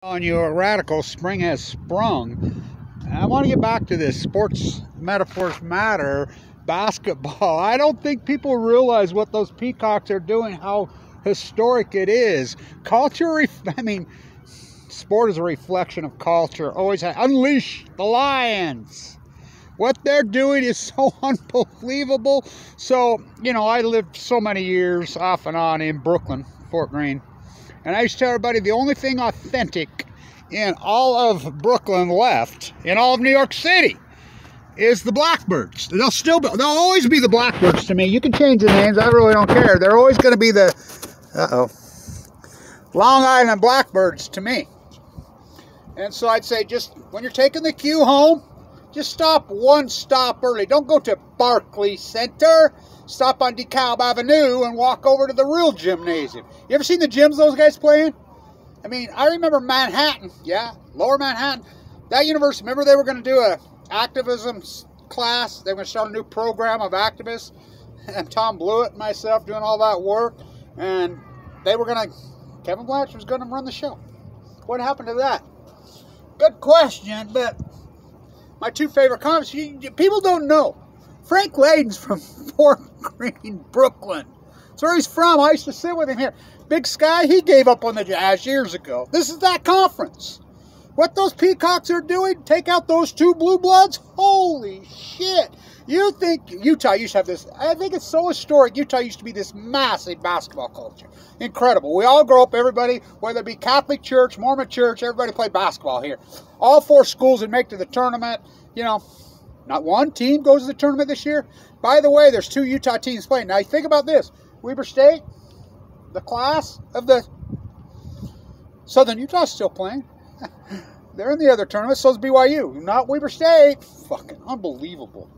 On you, a radical spring has sprung. I want to get back to this sports metaphors matter basketball. I don't think people realize what those Peacocks are doing, how historic it is. Culture, sport is a reflection of culture. Always unleash the lions. What they're doing is so unbelievable. So, I lived so many years off and on in Brooklyn, Fort Greene. And I used to tell everybody the only thing authentic in all of Brooklyn left, in all of New York City, is the Blackbirds. They'll always be the Blackbirds to me. You can change the names, I really don't care. They're always going to be the, Long Island Blackbirds to me. And so I'd say just when you're taking the queue home, just stop one stop early. Don't go to Barclays Center. Stop on DeKalb Avenue and walk over to the real gymnasium. You ever seen the gyms those guys playing? I remember Manhattan, Lower Manhattan. That university, remember they were going to do a activism class? They were going to start a new program of activists. And Tom Blewett and myself doing all that work. And they were going to, Kevin Blanchard was going to run the show. What happened to that? Good question, but my two favorite comments, people don't know. Frank Layden's from Fort Greene, Brooklyn. That's where he's from. I used to sit with him here. Big Sky, he gave up on the Jazz years ago. This is that conference. What those Peacocks are doing, take out those two blue bloods, holy shit. You think Utah used to have this, I think it's so historic. Utah used to be this massive basketball culture. Incredible. We all grow up, everybody, whether it be Catholic Church, Mormon Church, everybody played basketball here. All four schools would make to the tournament, Not one team goes to the tournament this year. By the way, there's two Utah teams playing. Now, think about this. Weber State, the class of the Southern Utah is still playing. They're in the other tournament, so is BYU. Not Weber State. Fucking unbelievable.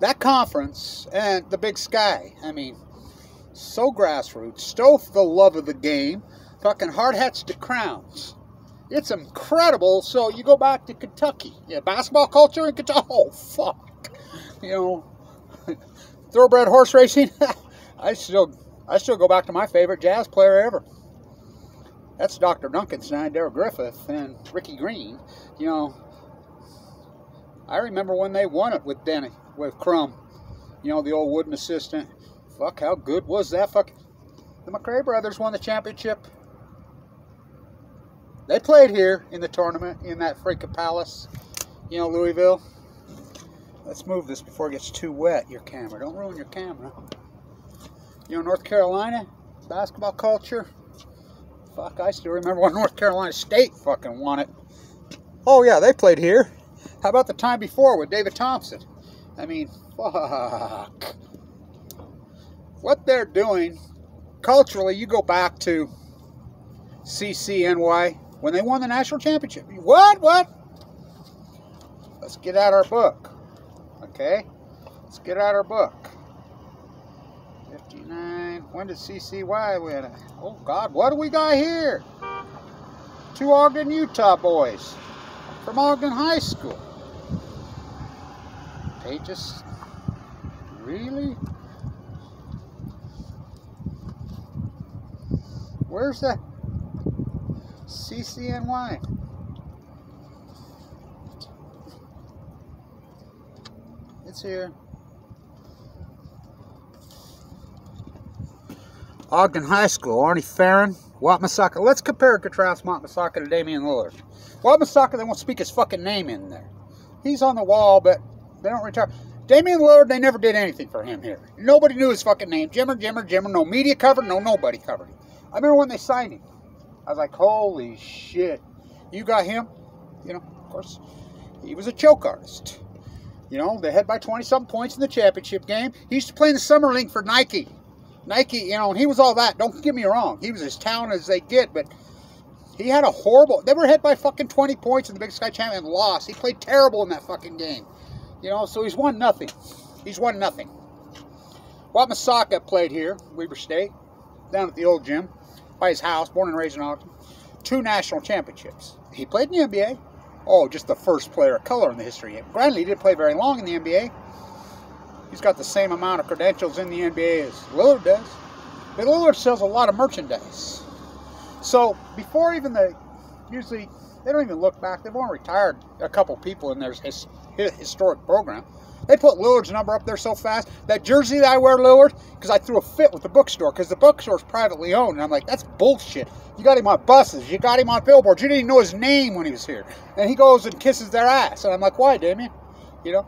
That conference and the Big Sky, so grassroots. Stove the love of the game. Fucking hard hats to crowns. It's incredible. So you go back to Kentucky. Basketball culture in Kentucky. Oh, fuck. Thoroughbred horse racing. I still go back to my favorite jazz player ever. That's Dr. Duncanstein, Darrell Griffith, and Ricky Green. I remember when they won it with Crum. The old wooden assistant. Fuck, how good was that? Fuck. The McRae brothers won the championship. They played here in the tournament in that freaking palace, Louisville. Let's move this before it gets too wet, your camera. Don't ruin your camera. North Carolina, basketball culture. Fuck, I still remember when North Carolina State fucking won it. Oh, yeah, they played here. How about the time before with David Thompson? Fuck. What they're doing, culturally, you go back to CCNY. When they won the national championship. What? Let's get out our book. Okay? Let's get out our book. 59. When did CCY win? Oh, God. What do we got here? Two Ogden, Utah boys. From Ogden High School. They just... Really? Where's that? CCNY. It's here. Ogden High School. Arnie Farron. WAT MASAKA. Let's compare and contrast WAT MASAKA to Damian Lillard. WAT MASAKA, they won't speak his fucking name in there. He's on the wall, but they don't retire. Damian Lillard, they never did anything for him here. Nobody knew his fucking name. Jimmer. No media covered. No nobody covered him. I remember when they signed him. I was like, holy shit. You got him? Of course, he was a choke artist. They had by 20-something points in the championship game. He used to play in the summer league for Nike. And he was all that. Don't get me wrong. He was as talented as they get, but he had a horrible... They were hit by fucking 20 points in the Big Sky Champion and lost. He played terrible in that fucking game. So he's won nothing. WAT MASAKA played here, Weber State, down at the old gym. By his house, born and raised in Ogden. 2 national championships. He played in the NBA. Oh, just the first player of color in the history. Granted, he didn't play very long in the NBA. He's got the same amount of credentials in the NBA as Lillard does. But Lillard sells a lot of merchandise. So before even usually they don't even look back. They've only retired a couple people in their historic program. They put Lillard's number up there so fast. That jersey that I wear, Lillard, because I threw a fit with the bookstore, because the bookstore's privately owned. And I'm like, that's bullshit. You got him on buses. You got him on billboards. You didn't even know his name when he was here. And he goes and kisses their ass. And I'm like, why, Damien? You know?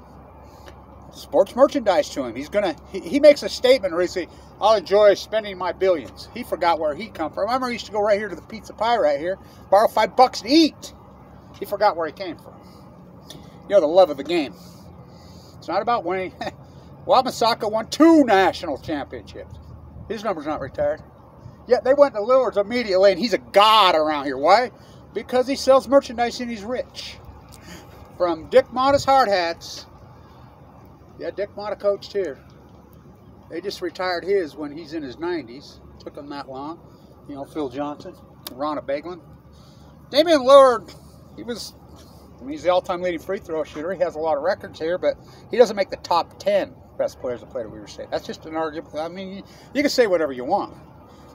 Sports merchandise to him. He's gonna. He makes a statement where he says, "I'll enjoy spending my billions." He forgot where he come from. I remember he used to go right here to the Pizza Pie right here, borrow $5 to eat. He forgot where he came from. You know, the love of the game. It's not about winning. MASAKA won 2 national championships. His number's not retired. Yet they went to Lillard's immediately, and he's a god around here. Why? Because he sells merchandise and he's rich. From Dick Motta's hard hats. Yeah, Dick Motta coached here. They just retired his when he's in his 90s. Took him that long. You know, Phil Johnson, Ronna Beglin. Damian Lillard, he's the all-time leading free throw shooter. He has a lot of records here, but he doesn't make the top 10 best players that played at Weaver State. That's just an argument. I mean, you can say whatever you want.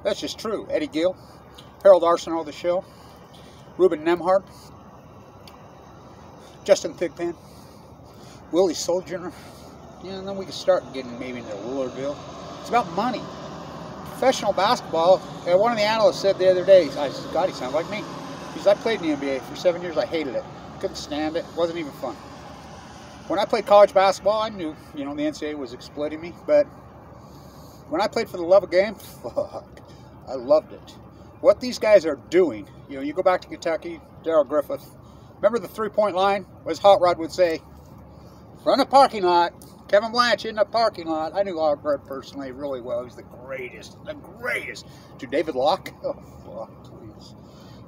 That's just true. Eddie Gill, Harold Arsenault, the show, Ruben Nemhard, Justin Thigpen, Willie Sojourner. Yeah, and then we can start getting maybe into Lillardville. It's about money. Professional basketball, one of the analysts said the other day, I said, God, he sounds like me. He said, I played in the NBA for 7 years. I hated it. Couldn't stand it. Wasn't even fun. When I played college basketball, I knew, the NCAA was exploiting me. But when I played for the love of game, fuck, I loved it. What these guys are doing, you go back to Kentucky, Darryl Griffith. Remember the three-point line? As Hot Rod would say, run a parking lot. Kevin Blanche in the parking lot. I knew Hot Rod personally really well. He was the greatest. To David Locke? Oh, fuck, please.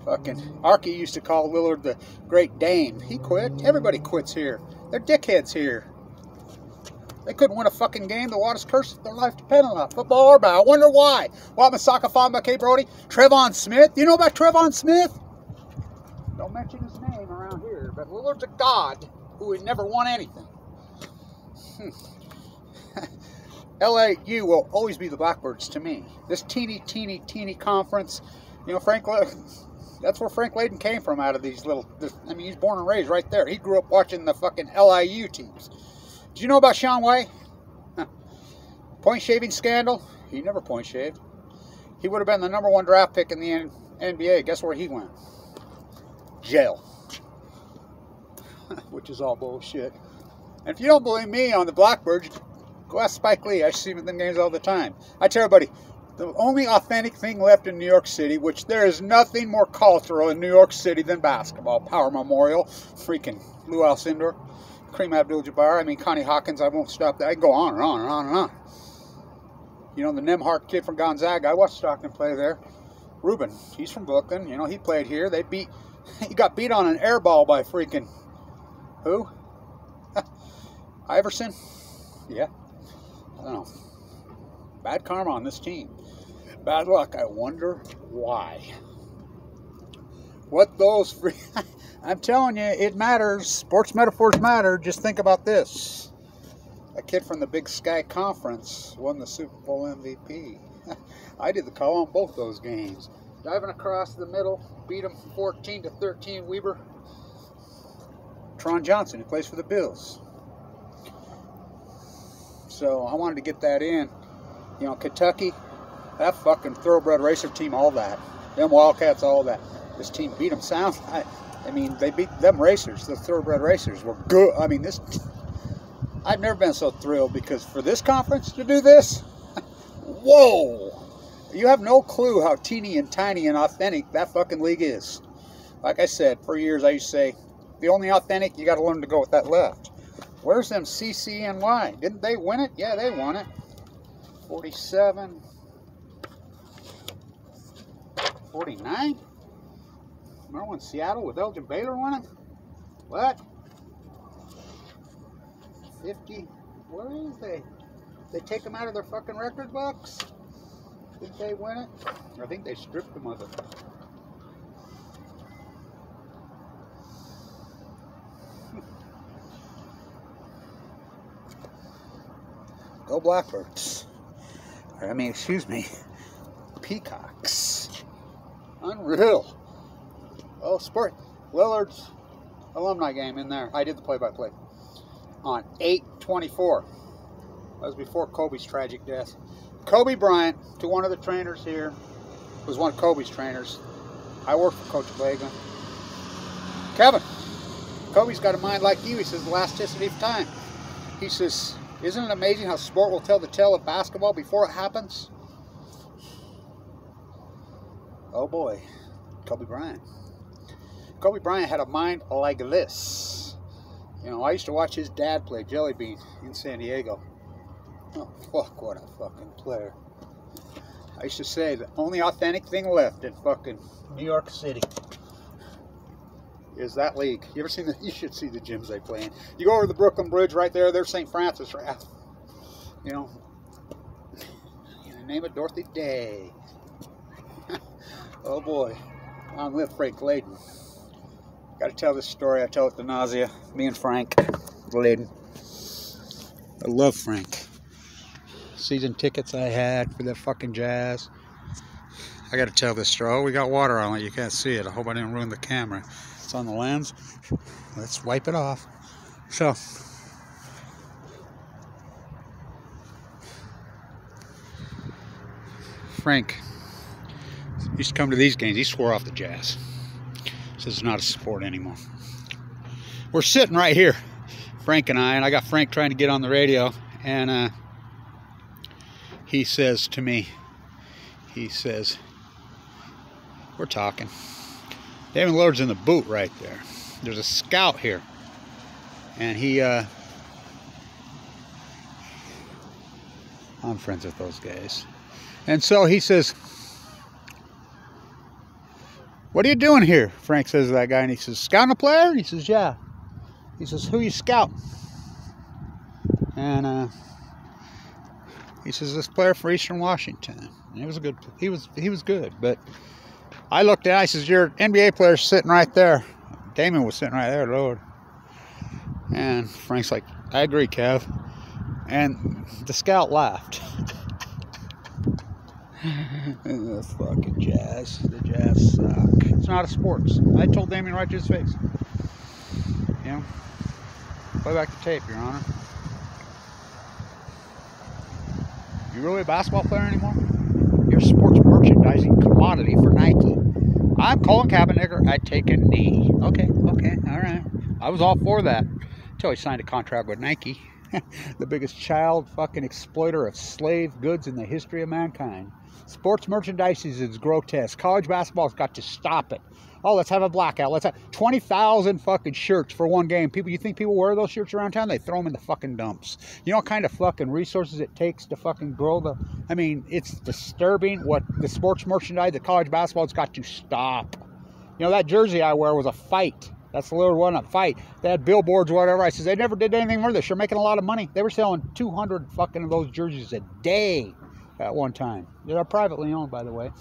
Fucking Archie used to call Lillard the Great Dane. He quit. Everybody quits here. They're dickheads here. They couldn't win a fucking game. The Waters cursed their life depended on it. Football or bow. I wonder why. MASAKA found by K. Brody. Trevon Smith. You know about Trevon Smith? Don't mention his name around here. But Lillard's a god who had never won anything. LAU will always be the Blackbirds to me. This teeny conference, that's where Frank Layden came from out of these he's born and raised right there. He grew up watching the fucking LIU teams. Did you know about Sean Way? Point shaving scandal? He never point shaved. He would have been the #1 draft pick in the NBA. Guess where he went? Jail. Which is all bullshit. And if you don't believe me on the Blackbirds, go ask Spike Lee. I see him in the games all the time. I tell everybody, the only authentic thing left in New York City, which there is nothing more cultural in New York City than basketball. Power Memorial, freaking Lou Alcindor, Kareem Abdul-Jabbar, Connie Hawkins, I won't stop that. I can go on and on and on and on. The Nemhart kid from Gonzaga, I watched Stockton play there. Ruben, he's from Brooklyn. He played here. He got beat on an air ball by freaking, who? Iverson? Yeah. I don't know. Bad karma on this team. Bad luck. I wonder why. What those I'm telling you, it matters. Sports metaphors matter. Just think about this. A kid from the Big Sky Conference won the Super Bowl MVP. I did the call on both those games. Diving across the middle, beat him 14-13, Weber. Tron Johnson, who plays for the Bills. So I wanted to get that in. Kentucky, that fucking thoroughbred racer team, all that. Them Wildcats, all that. This team beat them sound. They beat them racers. The thoroughbred racers were good. I've never been so thrilled because for this conference to do this, whoa. You have no clue how teeny and tiny and authentic that fucking league is. Like I said, for years I used to say, the only authentic, you got to learn to go with that left. Where's them CCNY? Didn't they win it? Yeah, they won it. 47. 49? Remember when Seattle with Elgin Baylor won it? What? 50? Where is they? They take them out of their fucking record books? Did they win it? I think they stripped them of it. Go Blackbirds. Excuse me. PEACOCKS. Unreal. Oh, sport. Lillard's alumni game in there. I did the play-by-play on 8/24. That was before Kobe's tragic death. Kobe Bryant, to one of the trainers here, was one of Kobe's trainers. I worked for Coach Vega. Kevin, Kobe's got a mind like you. He says, elasticity of time. He says, isn't it amazing how sport will tell the tale of basketball before it happens? Oh boy, Kobe Bryant. Kobe Bryant had a mind like this. You know, I used to watch his dad play Jelly Bean in San Diego. Oh, fuck, what a fucking player. I used to say the only authentic thing left in fucking New York City is that league. You ever seen the, you should see the gyms they play in. You go over the Brooklyn Bridge right there, there's St. Francis, right? You know, in the name of Dorothy Day. Oh boy, long live Frank Layden. Got to tell this story, I tell it to nausea. Me and Frank Layden. I love Frank. Season tickets I had for the fucking Jazz. I got to tell this story. Oh, we got water on it. You can't see it. I hope I didn't ruin the camera. It's on the lens. Let's wipe it off. So, Frank used to come to these games. He swore off the Jazz. Says it's not a sport anymore. We're sitting right here, Frank and I got Frank trying to get on the radio, and he says to me, he says, we're talking. David Lillard's in the booth right there. There's a scout here. And he, I'm friends with those guys. And so he says, what are you doing here? Frank says to that guy, and he says, scouting a player? He says, yeah. He says, who you scout? And he says, this player for Eastern Washington. And it was a good, he was good, but I looked at it, I says, your NBA player's sitting right there. Damon was sitting right there, Lord. And Frank's like, I agree, Kev. And the scout laughed. The fucking Jazz. The Jazz suck. It's not a sports. I told Damien right to his face. You know? Play back the tape, Your Honor. You really a basketball player anymore? You're a sports merchandising commodity for Nike. I'm Colin Kaepernick. I take a knee. Okay, all right. I was all for that until he signed a contract with Nike. The biggest child fucking exploiter of slave goods in the history of mankind. Sports merchandise is grotesque. College basketball's got to stop it. Oh, let's have a blackout. Let's have 20,000 fucking shirts for one game. People, you think people wear those shirts around town? They throw them in the fucking dumps. You know what kind of fucking resources it takes to fucking grow the... I mean, it's disturbing what the sports merchandise, the college basketball's got to stop. You know, that jersey I wear was a fight. That's the Lillard one, a fight. They had billboards or whatever. I said, they never did anything for this. You're making a lot of money. They were selling 200 fucking of those jerseys a day at one time. They're privately owned, by the way.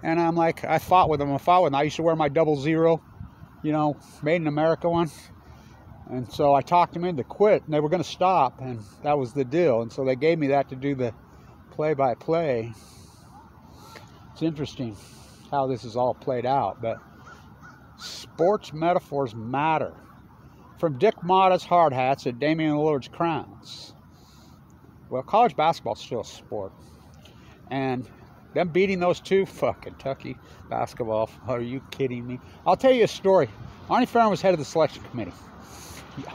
And I'm like, I fought with them. I used to wear my 00, you know, made in America one. And so I talked them into quit, and they were going to stop, and that was the deal. And so they gave me that to do the play-by-play. It's interesting how this is all played out, but sports metaphors matter. From Dick Motta's hard hats to Damian Lillard's crowns. Well, college basketball's still a sport. And them beating those two, fuck, Kentucky basketball, are you kidding me? I'll tell you a story. Arnie Ferrin was head of the selection committee.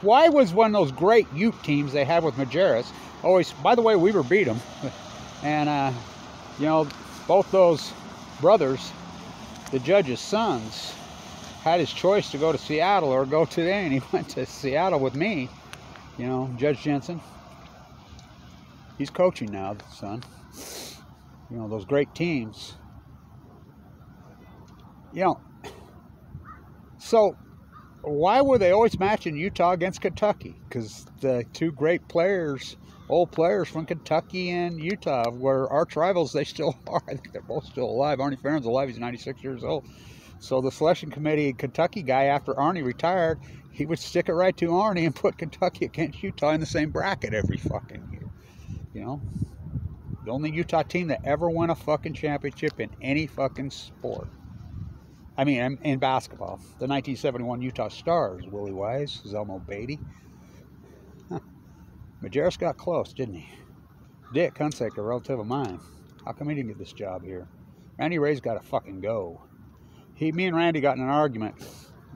Why was one of those great Ute teams they had with Majerus always, by the way, Weaver beat them. And, you know, both those brothers, the judge's sons, had his choice to go to Seattle or go to there, and he went to Seattle with me. You know, Judge Jensen. He's coaching now, son. You know, those great teams. You know, so why were they always matching Utah against Kentucky? Because the two great players, old players from Kentucky and Utah, were arch rivals. They still are. I think they're both still alive. Arnie Ferrin's alive. He's 96 years old. So the selection committee Kentucky guy, after Arnie retired, he would stick it right to Arnie and put Kentucky against Utah in the same bracket every fucking year. You know? The only Utah team that ever won a fucking championship in any fucking sport. I mean, in basketball. The 1971 Utah Stars, Willie Wise, Zelmo Beatty. Huh. Majerus got close, didn't he? Dick Hunsaker, a relative of mine. How come he didn't get this job here? Randy Ray's got to fucking go. Me and Randy got in an argument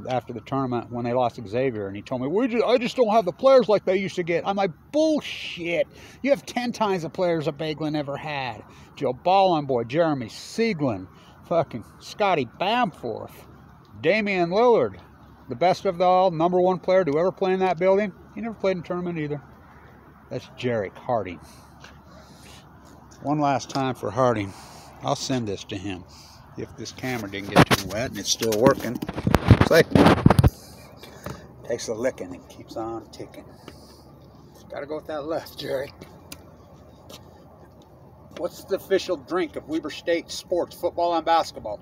after the tournament when they lost Xavier, and he told me, I just don't have the players like they used to get. I'm like, bullshit. You have 10 times the players that Bagelin ever had. Joe Ballenboy, Jeremy Sieglin, fucking Scotty Bamforth, Damian Lillard, the best of the all, #1 player to ever play in that building. He never played in a tournament either. That's Jarek Harding. One last time for Harding. I'll send this to him. If this camera didn't get too wet and it's still working. It's like, takes a licking and keeps on ticking. Gotta go with that left, Jerry. What's the official drink of Weber State sports, football and basketball?